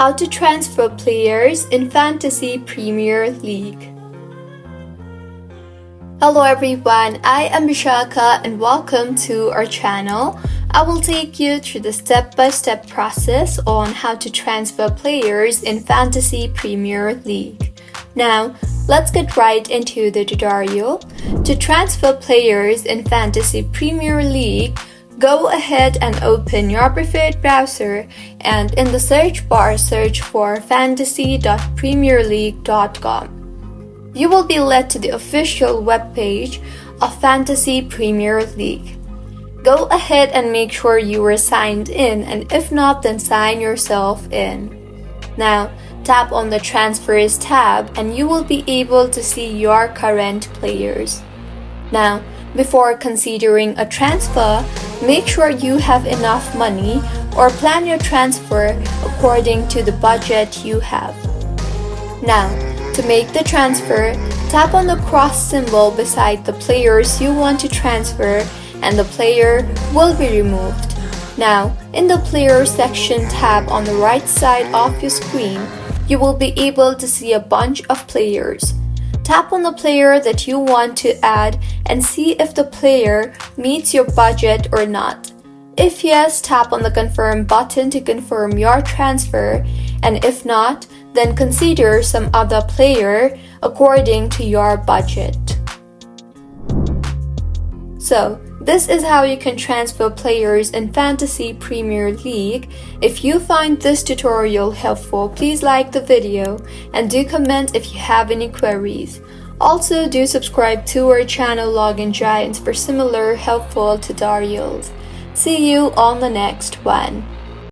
How to transfer players in Fantasy Premier League. Hello everyone, I am Vishaka and welcome to our channel. I will take you through the step-by-step process on how to transfer players in Fantasy Premier League. Now, let's get right into the tutorial. To transfer players in Fantasy Premier League, go ahead and open your preferred browser and in the search bar search for fantasy.premierleague.com. You will be led to the official webpage of Fantasy Premier League. Go ahead and make sure you are signed in, and if not, then sign yourself in. Now, tap on the Transfers tab and you will be able to see your current players. Now, before considering a transfer, make sure you have enough money or plan your transfer according to the budget you have. Now, to make the transfer, tap on the cross symbol beside the players you want to transfer and the player will be removed. Now, in the Player section tab on the right side of your screen, you will be able to see a bunch of players. Tap on the player that you want to add and see if the player meets your budget or not. If yes, tap on the Confirm button to confirm your transfer, and if not, then consider some other player according to your budget. So, this is how you can transfer players in Fantasy Premier League. If you find this tutorial helpful, please like the video and do comment if you have any queries. Also, do subscribe to our channel Login Giants for similar helpful tutorials. See you on the next one.